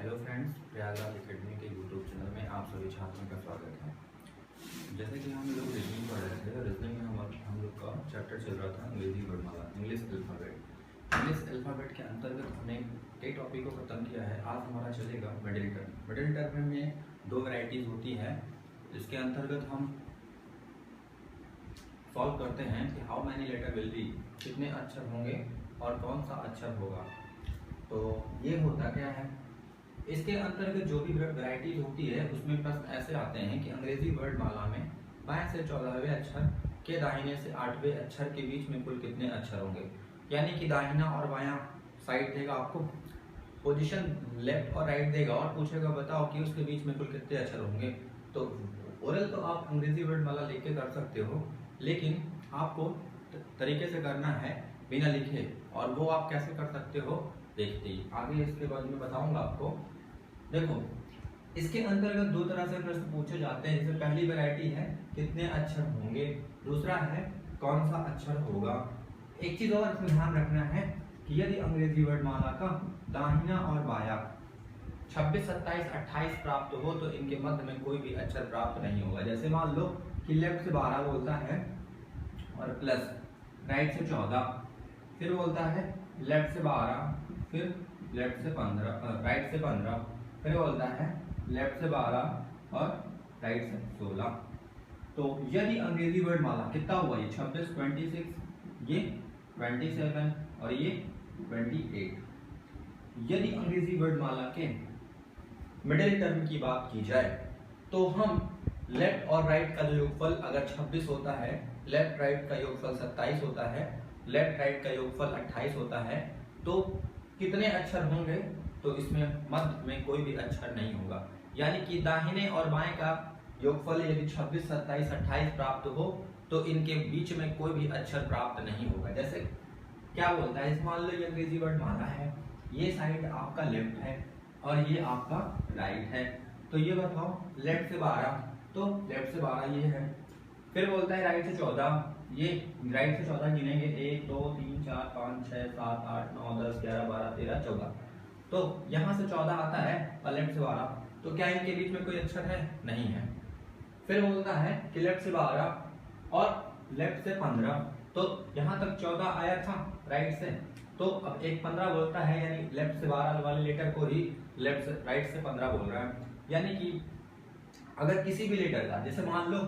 Hello friends, Prayagraj academy के YouTube channel में आप सभी छात्रों का स्वागत है। जैसे कि हम लोग रीजनिंग पढ़ रहे थे, रीजनिंग में हम लोग का चैप्टर चल रहा था अंग्रेजी वर्णमाला, इंग्लिश अल्फ़ाबेट। इंग्लिश अल्फ़ाबेट के अंतर्गत हमने कई टॉपिक को ख़त्म किया है। आज हमारा चलेगा मिडिल टर्म। मिडिल टर्म में दो वैरायटीज़ होती है। इसके अंतर्गत हम सॉल्व करते हैं कि how many letter will be, कितने अक्षर होंगे और कौन सा अक्षर होगा। तो ये होता क्या है, इसके अंतर्गत जो भी वैरायटीज होती है उसमें प्रश्न ऐसे आते हैं कि अंग्रेजी वर्णमाला में बाएं से 14वें अक्षर के दाहिने से 8वें अक्षर के बीच में कुल कितने अक्षर होंगे। यानी कि दाहिना और बायां साइड देगा आपको, पोजीशन लेफ्ट और राइट देगा और पूछेगा बताओ कि उसके बीच में कुल कितने अक्षर होंगे। तो ओरल तो आप अंग्रेजी वर्णमाला लिख के कर सकते हो, लेकिन आपको तरीके से करना है बिना लिखे, और वो आप कैसे कर सकते हो देखते ही आगे इसके बाद में बताऊंगा आपको। देखो, इसके अंतर्गत दो तरह से प्रश्न पूछे जाते हैं। जैसे पहली वैरायटी है कितने अक्षर होंगे, दूसरा है कौन सा अक्षर होगा। एक चीज और इसमें ध्यान रखना है कि यदि अंग्रेजी वर्णमाला का दाहिना और बायां 26, 27, 28 प्राप्त हो तो इनके मध्य में कोई भी अक्षर प्राप्त नहीं होगा। जैसे मान लो कि लेफ्ट से 12 बोलता है और प्लस राइट से 14, फिर बोलता है लेफ्ट से 12, फिर लेफ्ट से 15, राइट से 15, फिर बोलता है लेफ्ट से 12 और राइट से 16। तो यदि अंग्रेजी वर्णमाला कितना हुआ, ये 26, 26, ये 27 और ये 28। यदि अंग्रेजी वर्णमाला के मिडिल टर्म की बात की जाए तो हम लेफ्ट और राइट का जो योगफल अगर 26 होता है, लेफ्ट राइट का योगफल 27 होता है, लेफ्ट राइट का योगफल 28 होता है, तो कितने अक्षर होंगे, तो इसमें मध्य में कोई भी अक्षर नहीं होगा। यानी कि दाहिने और बाएं का योगफल यदि 26, 27, 28 प्राप्त हो तो इनके बीच में कोई भी अक्षर प्राप्त नहीं होगा। जैसे क्या बोलता है, मान लो ये अंग्रेजी वर्णमाला है, ये साइड आपका लेफ्ट है और ये आपका राइट है। तो ये बताओ लेफ्ट से 12, तो लेफ्ट से 12 ये है। फिर बोलता है राइट से 14, ये राइट से 14 गिनेंगे 1, 2, 3, 4, 5, 6, 7, 8, 9, 10, 11, 12, 13, 14। तो यहाँ से 14 आता है और लेफ्ट से 12, तो क्या इनके बीच में कोई अक्षर है? नहीं है। फिर बोलता है कि लेफ्ट से 12 और लेफ्ट से 15, तो यहाँ तक 14 आया था राइट से, तो अब एक 15 बोलता है, यानी लेफ्ट से 12 वाले लेटर को ही लेफ्ट से राइट से 15 बोल रहा है। यानी कि अगर किसी भी लेटर का, जैसे मान लो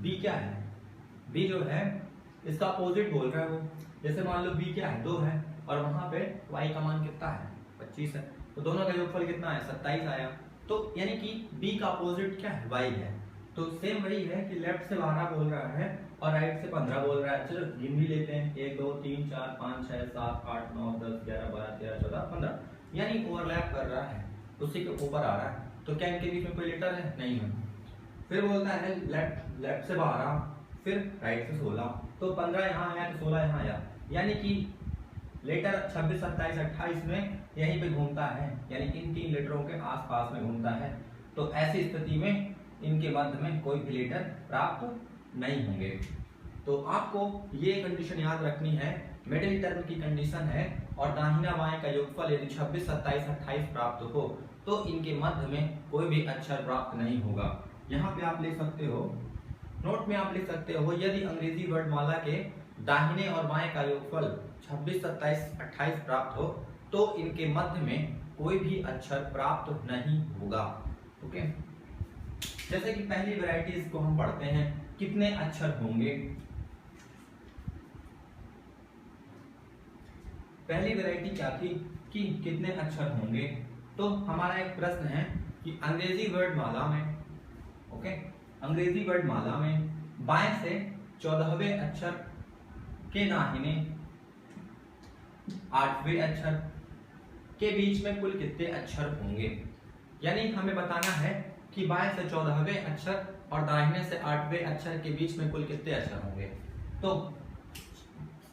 बी क्या है, बी जो है इसका अपोजिट बोल रहा है वो। जैसे मान लो बी क्या है, 2 है और वहां पे वाई का मान कितना है, 25 है, तो दोनों का योगफल कितना है, 27 आया। तो यानी कि बी का अपोजिट क्या है, वाई है। तो सेम वही है कि लेफ्ट से 12 बोल रहा है और राइट से 15 बोल रहा है। चलो गिन भी लेते हैं, 1, 2, 3, 4, 5, 6, 7, 8, 9, 10, 11, 12, 13, 14, 15, यानी ओवरलैप कर रहा है, उसी के ऊपर आ रहा है। तो क्या इनके बीच में कोई लेटर है? नहीं है। फिर बोलता है लेफ्ट से 12, फिर राइट से 16, तो 15 यहाँ आया तो 16 यहाँ आया, यानी कि लेटर 26, 27, 28 में यहीं पे घूमता है, यानी इन 3 लेटरों के आसपास में घूमता है। तो ऐसी स्थिति में इनके मध्य में कोई भी लेटर प्राप्त नहीं होंगे। तो आपको ये कंडीशन याद रखनी है, मिडिल टर्म की कंडीशन है और दाहिना बाएं का योगफल यदि 26, 27, 28 प्राप्त हो तो इनके मध्य में कोई भी अक्षर प्राप्त नहीं होगा। यहाँ पे आप लिख सकते हो, नोट में आप लिख सकते हो, यदि अंग्रेजी वर्णमाला के दाहिने और बाएं का योगफल 26, 27, 28 प्राप्त हो तो इनके मध्य में कोई भी अक्षर प्राप्त नहीं होगा। ओके, जैसे कि पहली वैरायटी को हम पढ़ते हैं, कितने अक्षर होंगे। पहली वैरायटी क्या थी कि कितने अक्षर होंगे। तो हमारा एक प्रश्न है कि अंग्रेजी वर्णमाला में, ओके, अंग्रेजी वर्णमाला में बाएं से 14वें अक्षर के दाहिने 8वें अक्षर के बीच में कुल कितने अक्षर होंगे। यानी हमें बताना है कि बाएं से 14वें अक्षर और दाहिने से 8वें अक्षर के बीच में कुल कितने अक्षर होंगे। तो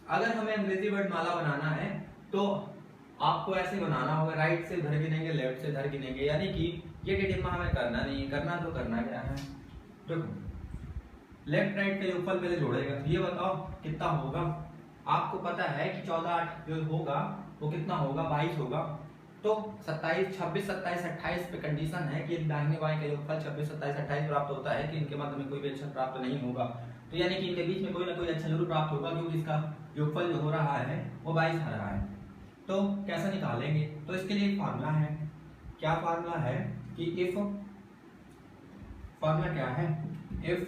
अगर हमें अंग्रेजी वर्णमाला बनाना है तो आपको ऐसे बनाना होगा, राइट से इधर गिनेंगे, लेफ्ट से इधर गिनेंगे, यानी कि ये डिटेल हमें करना नहीं है। करना तो करना क्या है, देखो लेफ्ट राइट का योगफल पहले जोड़ेगा, तो ये बताओ कितना होगा। आपको पता है कि 14, 8 जो होगा वो कितना होगा, 22 होगा। तो 27, 26, 27, 28 पे कंडीशन है कि दाहिने बाएं का योगफल 26, 27, 28 प्राप्त होता है कि इनके मध्य में कोई भी अक्षर प्राप्त नहीं होगा। तो यानी कि इनके बीच में कोई ना कोई अक्षर जरूर प्राप्त होगा, क्योंकि इसका योगफल जो हो रहा है वो 22 आ रहा है। तो कैसे निकालेंगे? तो इसके लिए एक फार्मूला है। क्या फार्मूला है कि इफ, फार्मूला क्या है, if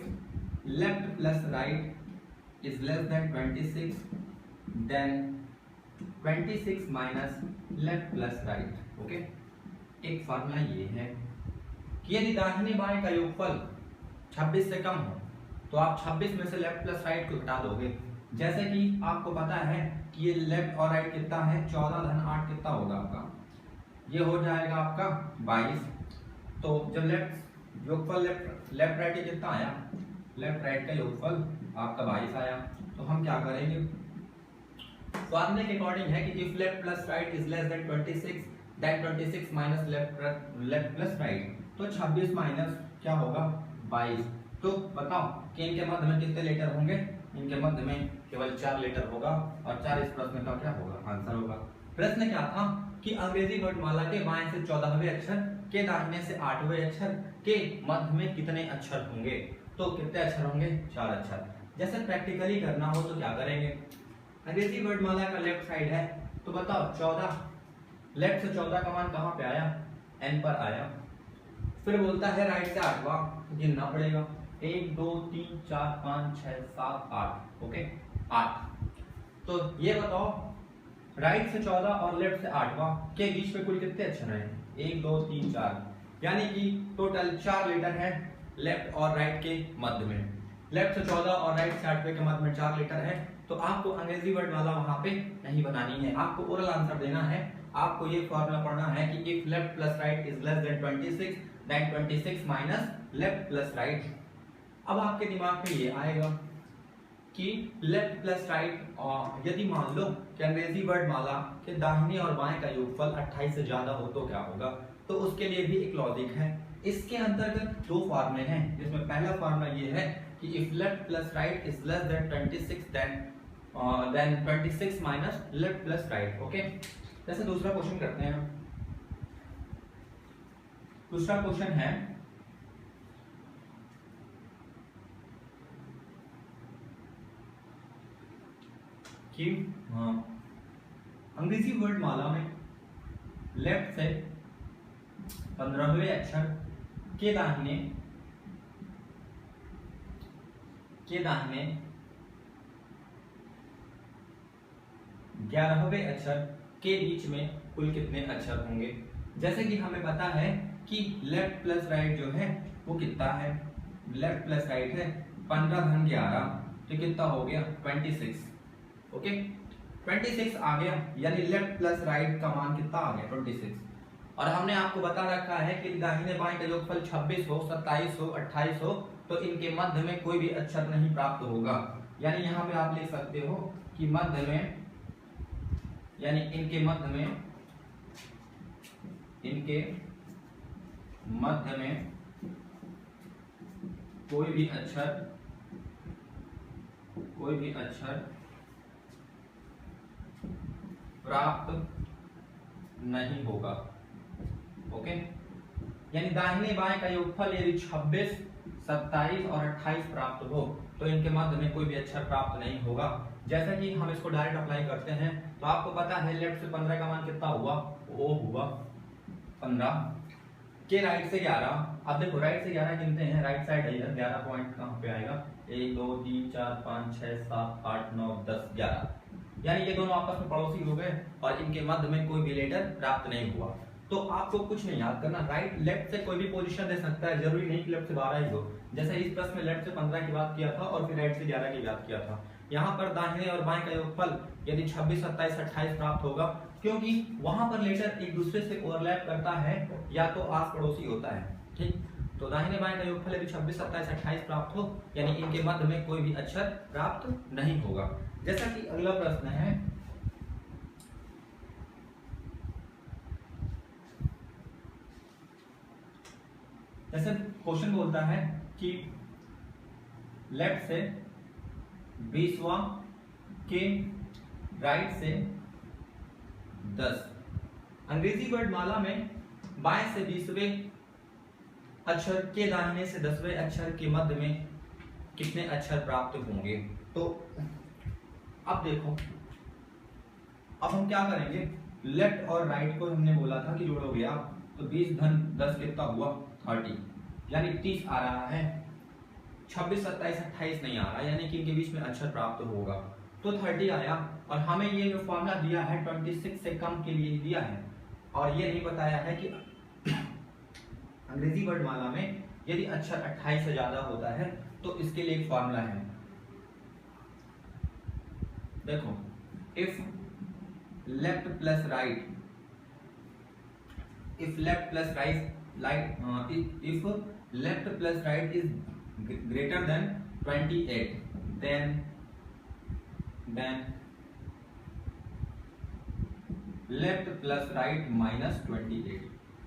left plus right is less than 26 then 26 minus left plus right. Okay, एक फार्मूला ये है कि यदि दाहिने बाएं का योगफल 26 से कम हो तो आप 26 में से लेफ्ट प्लस राइट को घटा दोगे। जैसे कि आपको पता है कि ये लेफ्ट और राइट कितना है, 14 धन 8 कितना होगा आपका, ये हो जाएगा आपका 22। तो जब लेफ्ट योगफल लेफ्ट राइट कितना आया, लेफ्ट राइट का योगफल आपका 22 आया। तो हम क्या करेंगे, फार्मूले के अकॉर्डिंग है कि if left plus right is less than 26 then 26 minus left plus right, तो 26 माइनस क्या होगा 22। तो बताओ कि इनके मध्य में कितने लेटर होंगे, इनके मध्य में केवल 4 लेटर होगा और 4 इस प्रश्न का क्या होगा, आंसर होगा। प्रश्न क्या था कि अंग्रेजी वर्णमाला के बाएं से 14वें अक्षर के दाहिने से 8वें अक्षर के मध्य में कितने अक्षर होंगे। तो कितने अक्षर होंगे, 4 अक्षर। जैसे प्रैक्टिकली करना हो तो क्या करेंगे, अंग्रेजी वर्णमाला का लेफ्ट साइड है, तो बताओ 14, लेफ्ट से 14 का मान कहाँ पे आया, एन पर आया। फिर बोलता है राइट से 8वां, गिनना पड़ेगा, 1 2 3 4 5 6 7 8। ओके, 8। तो ये बताओ राइट से 14 और लेफ्ट से 8वां के बीच में कुल कितने अक्षर हैं, 1 2 3 4, यानी कि टोटल 4 लेटर है लेफ्ट और राइट के मध्य में। लेफ्ट से 14 और राइट से 8वें के मध्य में 4 लेटर है। तो आपको अंग्रेजी वर्णमाला वहां पे नहीं बनानी है, आपको ओरल आंसर देना है। आपको ये फॉर्मूला पढ़ना है कि if left plus right is less than 26 then 26 minus left plus right. अब आपके दिमाग में ये आएगा कि लेफ्ट प्लस राइट, और यदि मान लो कि अंग्रेजी वर्णमाला के दाहिने और बाएं का योगफल 28 से ज्यादा हो तो क्या होगा। तो उसके लिए भी एक लॉजिक है। इसके अंतर्गत 2 फार्मूले हैं, जिसमें पहला फार्मूला ये है कि if left plus right is less than 26 then 26 minus left plus right. Okay, जैसे दूसरा क्वेश्चन करते हैं। दूसरा क्वेश्चन है कि अंग्रेजी वर्णमाला में लेफ्ट से 15वें अक्षर के दाहिने 11वें अक्षर के बीच में कुल कितने अक्षर होंगे। जैसे कि हमें पता है कि लेफ्ट प्लस राइट जो है वो कितना है, लेफ्ट प्लस राइट है 15 धन 11, तो कितना हो गया 26। ओके, 26 आ गया, यानी लेफ्ट प्लस राइट का मान कितना आ गया 26। और हमने आपको बता रखा है कि दाहिने बाएं का योगफल 26 हो, 27 हो, 28 हो, तो इनके मध्य में कोई भी अक्षर नहीं प्राप्त होगा। यानी यहाँ पे आप लिख सकते हो कि मध्य में, यानी इनके मध्य में कोई भी अक्षर प्राप्त नहीं होगा। ओके, यानी दाहिने बाएं का योगफल यदि 26, 27 और 28 प्राप्त हो तो इनके मध्य में कोई भी अक्षर प्राप्त नहीं होगा। जैसा कि हम इसको डायरेक्ट अप्लाई करते हैं, तो आपको पता है लेफ्ट से 15 का मान कितना हुआ, वो हुआ 15 के राइट से 11। अब देखो राइट से 11 गिनते हैं, राइट साइड है इधर, 11 पॉइंट कहाँ पे आएगा, 1 2 3 4 5 6 7 8 9 10 11, यानी ये दोनों आपस में पड़ोसी हो गए और इनके मध्य में कोई भी लेटर प्राप्त नहीं हुआ। तो आपको कुछ नहीं याद करना, राइट लेफ्ट से कोई भी पोजीशन दे सकता है, जरूरी नहीं कि लेफ्ट से 12 ही हो। जैसे इस प्रश्न में लेफ्ट से 15 की बात किया था और फिर राइट से 11 की बात किया था। यहाँ पर दाहिने और बाएं का योगफल यदि 26, 27, 28 प्राप्त होगा, क्योंकि वहां पर लेटर एक दूसरे से ओवरलैप करता है या तो आस पड़ोसी होता है। ठीक, तो दाहिने बाएं का योगफल यदि 26, 27, 28 प्राप्त हो, यानी इनके मध्य में कोई भी अक्षर प्राप्त नहीं होगा। जैसा कि अगला प्रश्न है, जैसे क्वेश्चन बोलता है कि लेफ्ट से 20वां के राइट से 10 अंग्रेजी वर्णमाला में बाएं से 20वें अक्षर के दाहिने से 10वें अक्षर के मध्य में कितने अक्षर प्राप्त होंगे। तो अब देखो, अब हम क्या करेंगे, लेफ्ट और राइट को हमने बोला था कि जोड़ोगे आप, तो 20 धन 10 कितना हुआ 30, यानी 30 आ रहा है। 26, 27, 28 नहीं आ रहा, यानी कि इनके बीच में अक्षर प्राप्त होगा। तो 30 आया, और हमें ये जो फॉर्मूला दिया है 26 से कम के लिए दिया है, और ये नहीं बताया है कि अंग्रेजी वर्णमाला में यदि अक्षर 28 से ज्यादा होता है तो इसके लिए एक फॉर्मूला है। देखो, if left plus right, if left plus right if left plus right is greater than 28, then left plus right minus 28,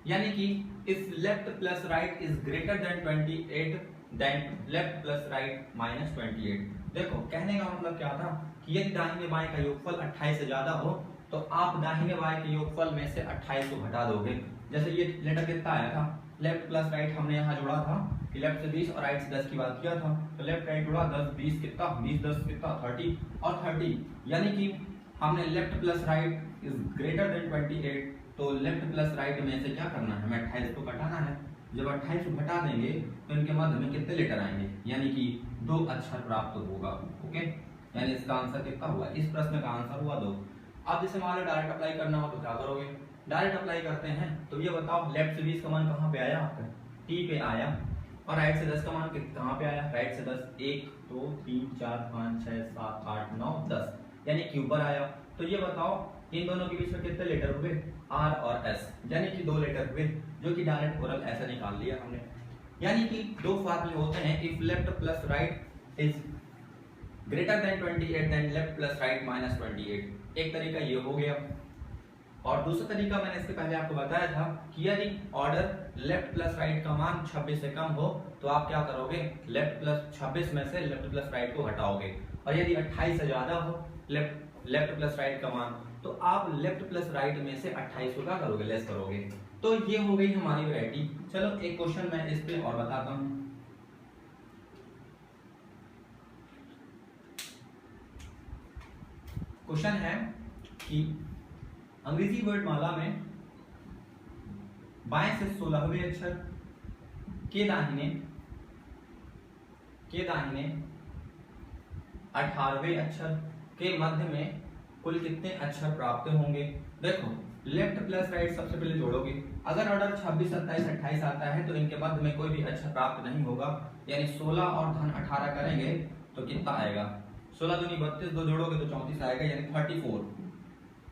यानी कि if left plus right is greater than 28, then left plus right minus 28। देखो, कहने का मतलब क्या था कि यदि दाहिने बाएं का योगफल 28 से ज्यादा हो तो आप दाहिने बाएं के योगफल में से 28 को घटा दोगे। जैसे ये लेटर कितना आया था, लेफ्ट प्लस राइट हमने यहाँ जोड़ा था कि लेफ्ट से 20 और राइट से 10 की बात किया था, तो लेफ्ट राइट जोड़ा 10 20 कितना, 20 10 कितना 30 और 30, यानी कि हमने left plus right is greater than 28, तो लेफ्ट प्लस राइट में से क्या करना है, हमें 28 को घटाना है। जब 28 को घटा देंगे तो इनके मध्य में कितने लेटर आएंगे, यानी कि 2 अक्षर प्राप्त होगा। ओके, यानी इसका आंसर कितना हुआ, इस प्रश्न का आंसर हुआ 2। अब जैसे मान लो डायरेक्ट अप्लाई करना हो तो क्या करोगे, डायरेक्ट अप्लाई करते हैं। तो ये बताओ, लेफ्ट से 20 का मान कहाँ पे आया आपका, टी पे आया, और राइट से 10 का मान कहाँ पे आया, राइट से 10 1 2 3 4 5 6 7 8 9 10, यानी कि ऊपर आया। तो ये बताओ इन दोनों के बीच में कितने लेटर हुए, आर और एस, यानी कि 2 लेटर हुए, जो कि डायरेक्ट ओरल ऐसा निकाल लिया हमने। यानी कि 2 फार्मूले होते हैं, if left plus right is greater than 28 then left plus right minus 28। एक तरीका ये हो गया, और दूसरा तरीका मैंने इसके पहले आपको बताया था कि यदि ऑर्डर लेफ्ट प्लस राइट का मान 26 से कम हो तो आप क्या करोगे, लेफ्ट प्लस 26 में से लेफ्ट प्लस राइट को हटाओगे, और यदि 28 से ज्यादा हो लेफ्ट प्लस राइट का मान, तो आप लेफ्ट प्लस राइट में से 28 को क्या करोगे, लेस करोगे। तो ये हो गई हमारी वैरायटी। चलो एक क्वेश्चन मैं इस पे और बताता हूं। क्वेश्चन है कि अंग्रेजी वर्णमाला में बाएं से 16वें अक्षर के दाहिने 18वें अक्षर के मध्य में कुल कितने अक्षर प्राप्त होंगे। देखो, लेफ्ट प्लस राइट सबसे पहले जोड़ोगे, अगर ऑर्डर 26 27 28 आता है तो इनके मध्य में कोई भी अक्षर प्राप्त नहीं होगा, यानी 16 और धन 18 करेंगे तो कितना आएगा, 16 दूनी 32, 2 जोड़ोगे तो 34 आएगा, यानी 34।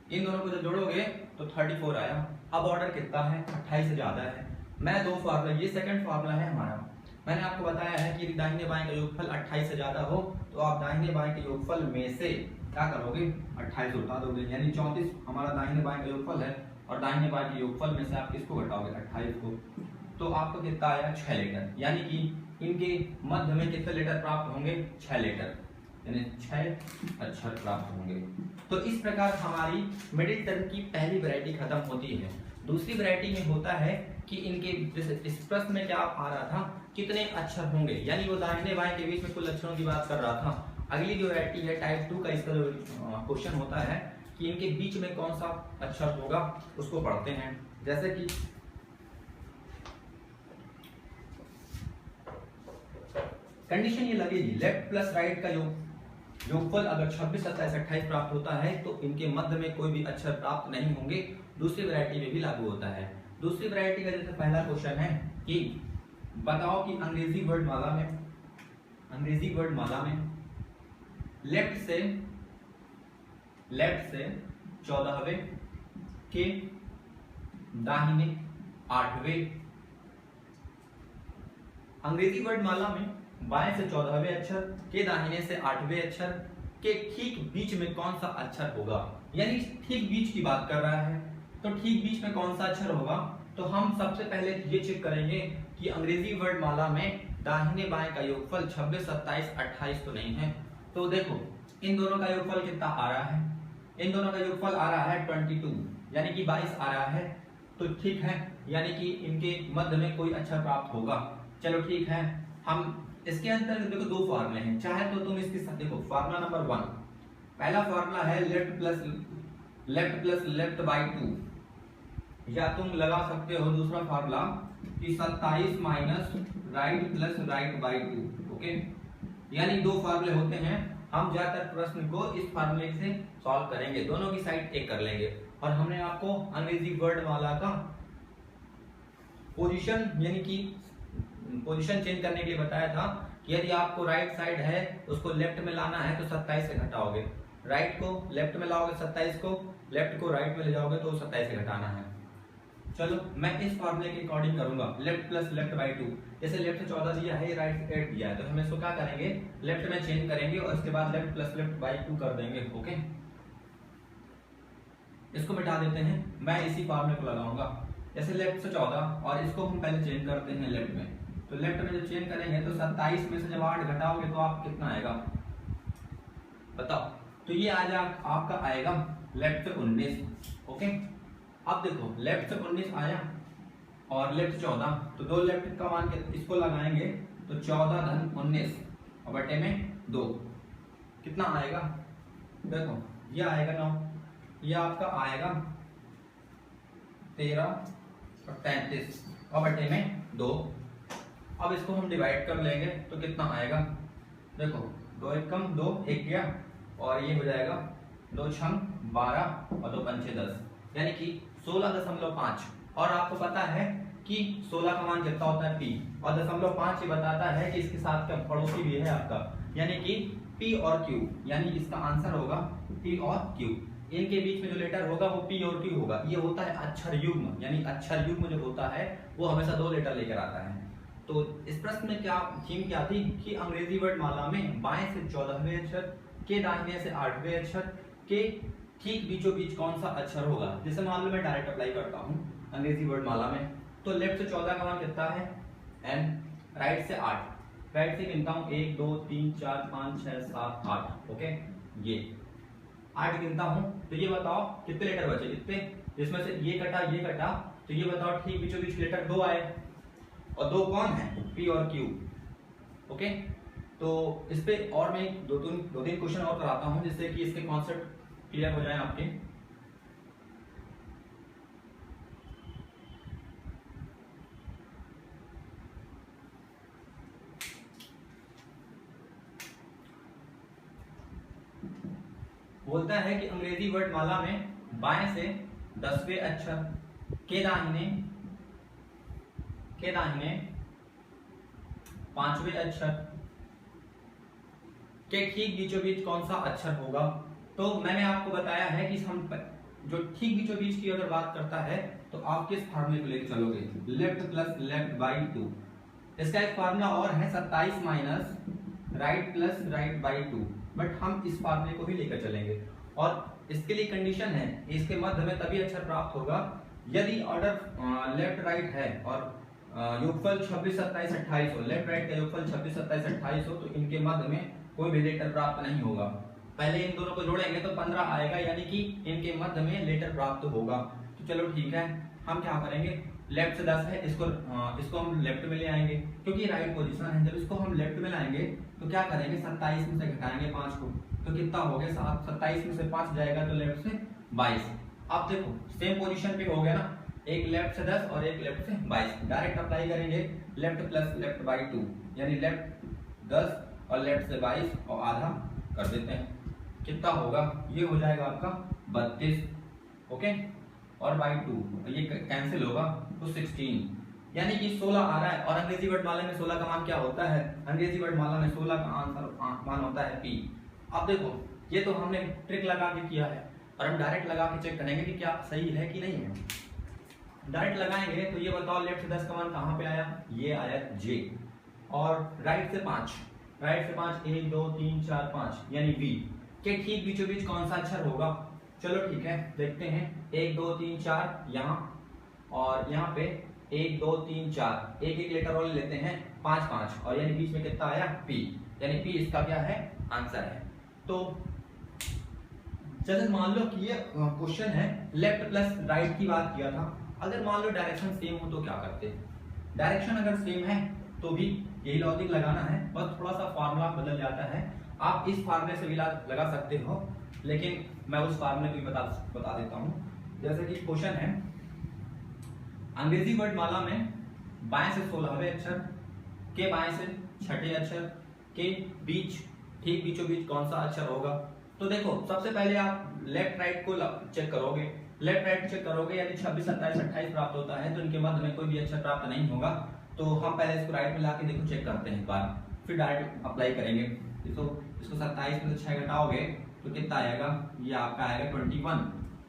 इन दोनों को जब जोड़ोगे तो 34 आया। अब ऑर्डर कितना है, 28 से ज्यादा है। मैं 2 फार्मूला, ये सेकंड फार्मूला है हमारा। मैंने आपको बताया है कि दाहिने बाएं का योगफल 28 से ज्यादा हो तो आप दाहिने बाएं के योगफल में से क्या करोगे, 28 उठा दोगे, यानी 34 हमारा दाहिने बाएं का योगफल है, और दाहिने बाएं के योगफल में से आप किसको घटाओगे, 28 को, तो आपको कितना आया 6 लेटर, यानी कि इनके मध्य में कितने लेटर प्राप्त होंगे, 6 लेटर, यानी 6 अक्षर प्राप्त होंगे। तो इस प्रकार हमारी मिडिल टर्म की पहली वैरायटी खत्म होती है। दूसरी वैरायटी में होता है कि इनके, जैसे इस प्रश्न में क्या आ रहा था, कितने अक्षर होंगे, यानी वो दाहिने बाएं के बीच में कुल अक्षरों की बात कर रहा था। अगली जो वैरायटी है टाइप 2 का, इसका जो क्वेश्चन होता है कि इनके बीच में कौन सा अक्षर होगा, उसको पढ़ते हैं। जैसे कि कंडीशन ये लगेगी, लेफ्ट प्लस राइट का योगफल अगर 26 27 28 प्राप्त होता है तो इनके मध्य में कोई भी अक्षर प्राप्त नहीं होंगे। दूसरी वैरायटी में भी लागू होता है। दूसरी वैरायटी का जैसे पहला क्वेश्चन है कि बताओ कि अंग्रेजी वर्णमाला में लेफ्ट से 14वें के दाहिने 8वें, अंग्रेजी वर्णमाला में बाएं से 14वें अक्षर के दाहिने से 8वें अक्षर के ठीक बीच में कौन सा अक्षर होगा, यानी ठीक बीच की बात कर रहा है। तो ठीक बीच में कौन सा अक्षर होगा, तो हम सबसे पहले ये चेक करेंगे कि अंग्रेजी वर्णमाला में दाहिने बाएं का योगफल 26 27 28 तो नहीं है। तो देखो इन दोनों का योगफल कितना आ रहा है, इन दोनों का योगफल आ रहा है 22, यानी कि 22 आ रहा है, तो ठीक है, यानी कि इनके मध्य में कोई अक्षर प्राप्त होगा। चलो ठीक है, हम इसके अंदर देखो दो फॉर्मूले हैं, चाहे तो तुम इसके साथ देखो। फार्मूला नंबर 1, पहला फार्मूला है लेफ्ट प्लस लेफ्ट बाई 2, या तुम लगा सकते हो दूसरा फार्मूला कि 27 minus right plus right by 2। Okay, यानी दो फार्मूले होते हैं। हम ज्यादातर प्रश्न को इस फार्मूले से सॉल्व करेंगे, दोनों की साइड एक कर लेंगे। और हमने आपको अंग्रेजी वर्णमाला का पोजीशन यानी कि पोजीशन चेंज करने के लिए बताया था कि यदि आपको राइट साइड है उसको लेफ्ट में लाना है तो 27 से घटाओगे, राइट को लेफ्ट में लाओगे 27 को, लेफ्ट को राइट में ले जाओगे तो 27 से घटाना है। चलो मैं इस फार्मूले के अकॉर्डिंग करूंगा, लेफ्ट प्लस लेफ्ट बाई 2। जैसे लेफ्ट 14 दिया है, राइट 8 दिया है, तो हम इसको क्या करेंगे, लेफ्ट में चेंज करेंगे और इसके बाद लेफ्ट प्लस लेफ्ट बाई 2 कर देंगे। ओके, इसको मिटा देते हैं, मैं इसी फार्मूले को लगाऊंगा। जैसे लेफ्ट से 14 और इसको हम पहले चेंज करते हैं लेफ्ट में, तो लेफ्ट में जब चेंज करेंगे तो 27 में से जब 8 घटाओगे तो आप कितना आएगा बताओ। तो ये आ जा आपका आएगा लेफ्ट से 19। ओके, अब देखो लेफ्ट से 19 आया और लेफ्ट 14, तो दो लेफ्ट का मान के इसको लगाएंगे तो 14 धन 19 और बटे में 2 कितना आएगा, देखो ये आएगा 9, ये आपका आएगा 13 और 33 और बटे में 2। अब इसको हम डिवाइड कर लेंगे तो कितना आएगा, देखो 2 एकम 2 एक गया और ये हो जाएगा 2 छंग 12 और 2 पंचे 10, यानी कि 16.5। और आपको पता है कि 16 का मान कितना होता है P, और 0.5 ये बताता है कि इसके साथ का पड़ोसी भी है आपका, यानी कि P और Q, यानी इसका आंसर होगा P और Q। इनके बीच में जो लेटर होगा वो P और Q होगा। ये होता है अक्षर युग्म, यानी अक्षर युग्म जो होता है वो हमेशा 2 लेटर लेकर आता है। तो इस प्रश्न में क्या थीम क्या थी कि अंग्रेजी वर्णमाला में बाएं से 14वें अक्षर के दाहिने से 8वें अक्षर के ठीक बीचों बीच कौन सा अक्षर होगा। जैसे मान लो मैं डायरेक्ट अप्लाई करता हूँ अंग्रेजी वर्णमाला में, तो लेफ्ट से 14 का मान कितना है n, राइट से 8, राइट से गिनता हूँ 1 2 3 4 5 6 7 8। ओके, ये 8 गिनता हूँ, तो ये बताओ कितने लेटर बचे, इतने, जिसमें से ये कटा तो ये बताओ ठीक बीचों बीच लेटर 2 आए, और 2 कौन है, P और Q। ओके, तो इस पे और मैं दो तीन क्वेश्चन और कराता हूँ जिससे कि इसके कॉन्सेप्ट क्लियर हो जाए आपके। बोलता है कि अंग्रेजी वर्णमाला में बाएं से 10वें अक्षर के दाहिने 5वें अक्षर के ठीक बीचों बीच कौन सा अक्षर होगा। तो मैंने आपको बताया है कि हम जो ठीक बीचों बीच की अगर बात करता है तो आप किस फार्मूले को लेकर चलोगे, लेफ्ट प्लस लेफ्ट बाई 2। इसका एक फार्मूला और है 27 minus right plus right by 2, but हम इस फार्मूले को ही लेकर चलेंगे। और इसके लिए कंडीशन है, इसके मध्य में तभी अक्षर प्राप्त होगा यदि ऑर्डर लेफ्ट राइट है और योगफल 26 27 28 हो, लेफ्ट राइट का योगफल 26 27 28 हो, तो इनके मध्य में कोई भी लेटर प्राप्त नहीं होगा। पहले इन दोनों को जोड़ेंगे तो 15 आएगा, यानी कि इनके मध्य में लेटर प्राप्त होगा। तो चलो ठीक है, हम क्या करेंगे, लेफ्ट से 10 है, इसको हम लेफ्ट में ले आएंगे क्योंकि राइट पोजीशन है। जब इसको हम लेफ्ट में लाएंगे तो क्या करेंगे, 27 में से घटाएंगे 5 को, तो कितना हो गया 7, 27 में से 5 जाएगा तो लेफ्ट से 22। अब देखो सेम पोजीशन पे हो गया ना, एक लेफ्ट से 10 और एक लेफ्ट से 22, डायरेक्ट अप्लाई करेंगे लेफ्ट प्लस लेफ्ट बाई 2, यानी लेफ्ट 10 और लेफ्ट से 22 और आधा कर देते हैं, कितना होगा, ये हो जाएगा आपका 32। ओके, और बाई 2 ये कैंसिल होगा तो 16, यानी कि 16 आ रहा है। और अंग्रेजी वर्णमाला में 16 का मान क्या होता है, अंग्रेजी वर्णमाला में 16 का आंसर मान होता है P। अब देखो ये तो हमने ट्रिक लगा के किया है, और हम डायरेक्ट लगा के चेक करेंगे कि क्या सही है कि नहीं है। डायरेक्ट लगाएंगे तो ये बताओ लेफ्ट से 10 का मान कहाँ पे आया, ये आया J, और राइट से 5 1 2 3 4 5 यानी V के ठीक बीचों बीच कौन सा अक्षर होगा। चलो ठीक है, देखते हैं 1 2 3 4 यहाँ, और यहाँ पे 1 2 3 4 एक एक लेटर और लेते हैं 5 5, और यानी बीच में कितना आया P, यानी P इसका क्या है आंसर है। तो जैसे मान लो कि ये क्वेश्चन है लेफ्ट प्लस राइट की बात किया था, अगर मान लो डायरेक्शन सेम हो तो क्या करते, डायरेक्शन अगर सेम है तो भी यही लॉजिक लगाना है, बस थोड़ा सा फार्मूला बदल जाता है। आप इस फार्मूले से भी लगा सकते हो, लेकिन मैं उस फार्मूले को भी बता देता हूँ। जैसे कि क्वेश्चन है अंग्रेजी वर्णमाला में बाएं से 16वें अक्षर के बाएं से छठे अक्षर के बीच ठीक बीचों बीच कौन सा अक्षर होगा। तो देखो सबसे पहले आप लेफ्ट राइट को चेक करोगे, लेफ्ट राइट चेक करोगे, यदि 26, 27, 28 प्राप्त होता है तो इनके मध्य में कोई भी अक्षर प्राप्त नहीं होगा। तो हम पहले इसको राइट में लाके देखो चेक करते हैं एक बार, फिर डायरेक्ट अप्लाई करेंगे। इसको 27 में से 6 घटाओगे तो कितना आएगा, ये आपका आएगा 21,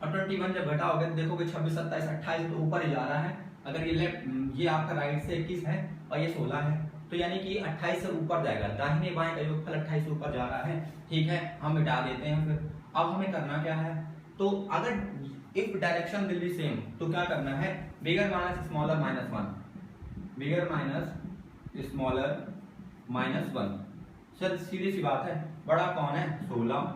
और 21 जब घटाओगे तो देखोगे 26, 27, 28 तो ऊपर ही जा रहा है। अगर ये लेफ्ट ये आपका राइट से 21 है और ये 16 है, तो यानी कि 28 से ऊपर जाएगा, दाहिने बाएं का योगफल 28 से ऊपर जा रहा है। ठीक है, हम मिटा देते हैं। फिर अब हमें करना क्या है, तो अगर if direction will be same तो क्या करना है, bigger minus smaller minus 1, bigger minus smaller minus 1। Sir सीधी सी बात है, बड़ा कौन है 16,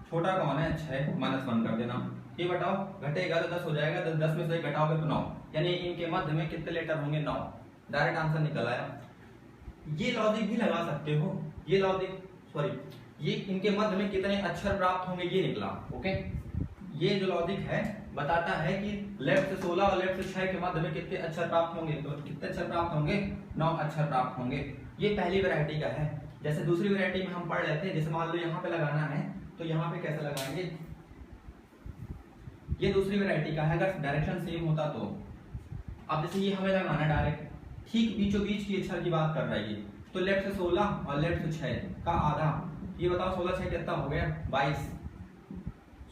छोटा कौन है 6, माइनस 1 कर देना। ये बताओ घटेगा तो 10 हो जाएगा, 10 में से घटाओगे तो 9, यानी इनके मध्य में कितने लेटर होंगे 9, डायरेक्ट आंसर निकल आया। ये लॉजिक भी लगा सकते हो, ये लॉजिक सॉरी ये इनके मध्य में कितने अक्षर प्राप्त होंगे ये निकला। ओके, ये जो लॉजिक है बताता है कि लेफ्ट से 16 और लेफ्ट से 6 के मध्य में कितने अक्षर प्राप्त होंगे, तो कितने अक्षर प्राप्त होंगे 9 अक्षर प्राप्त होंगे। ये पहली वैरायटी का है। जैसे दूसरी वैरायटी में हम पढ़ रहे थे, जैसे मान लो यहाँ पे लगाना है तो यहाँ पे कैसे लगाएंगे, ये दूसरी वैरायटी का है अगर डायरेक्शन सेम होता तो। अब जैसे ये हमें लगाना है डायरेक्ट ठीक बीचों बीच की अक्षर की बात कर रहा है ये, तो लेफ्ट से 16 और लेफ्ट से 6 का आधा, ये बताओ 16 6 कितना हो गया 22,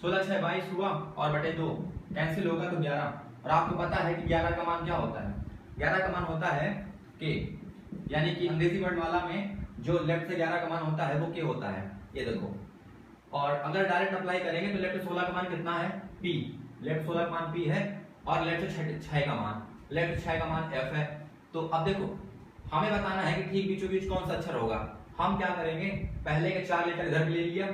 16 6 22 हुआ और बटे 2 कैंसिल होगा तो 11। और आपको पता है कि 11 का मान क्या होता है, 11 का मान होता है के, यानी कि अंग्रेजी वर्णमाला में जो लेफ्ट से 11 का मान होता है वो के होता है, ये देखो। और अगर डायरेक्ट अप्लाई करेंगे तो लेफ्ट से 16 का मान कितना है पी, लेफ्ट 16 का मान पी है, और लेफ्ट से 6 का मान, लेफ्ट 6 का मान एफ है। तो अब देखो हमें बताना है कि ठीक बीचों बीच कौन सा अक्षर होगा। हम क्या करेंगे, पहले के 4 लेटर इधर ले लिया,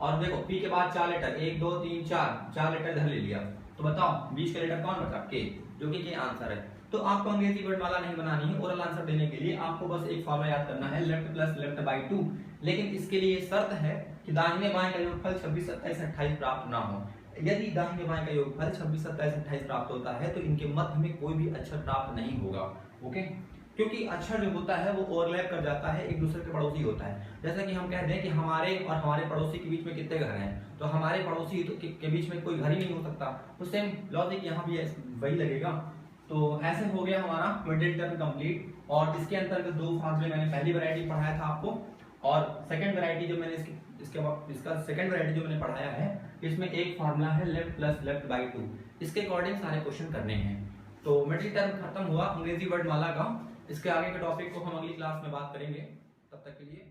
और देखो पी के बाद 4 लेटर 1 2 3 4 लेटर इधर ले लिया, तो बताओ बीच का लेटर कौन बचा के, जो कि के आंसर है। तो आपको अंग्रेजी वर्णमाला नहीं बनानी है, ओरल आंसर देने के लिए आपको बस एक फॉर्मूला याद करना है, लेफ्ट प्लस लेफ्ट बाई 2। लेकिन इसके लिए शर्त है कि दाहिने बाएं का योगफल 26 27 28 प्राप्त ना हो। यदि दाहिने बाएं का योगफल 26 27 28 प्राप्त होता है तो इनके मध्य में कोई भी अक्षर प्राप्त नहीं होगा। ओके, क्योंकि अक्षर जो होता है वो ओवरलैप कर जाता है, एक दूसरे के पड़ोसी होता है। जैसा कि हम कहते हैं कि हमारे और हमारे पड़ोसी के बीच में कितने घर हैं, तो हमारे पड़ोसी के बीच में कोई घर ही नहीं हो सकता। तो सेम लॉजिक यहाँ भी वही लगेगा। तो ऐसे हो गया हमारा मिडिल टर्म कंप्लीट। और इसके अंतर्गत 2 फार्मूले मैंने पहली वैरायटी पढ़ाया था आपको, और सेकंड वैरायटी जो मैंने इसका सेकंड वैरायटी जो मैंने पढ़ाया है, इसमें एक फार्मूला है लेफ्ट प्लस लेफ्ट बाई 2। इसके अकॉर्डिंग सारे क्वेश्चन करने हैं। तो मिडिल टर्म खत्म हुआ अंग्रेजी वर्णमाला का। इसके आगे के टॉपिक को हम अगली क्लास में बात करेंगे। तब तक के लिए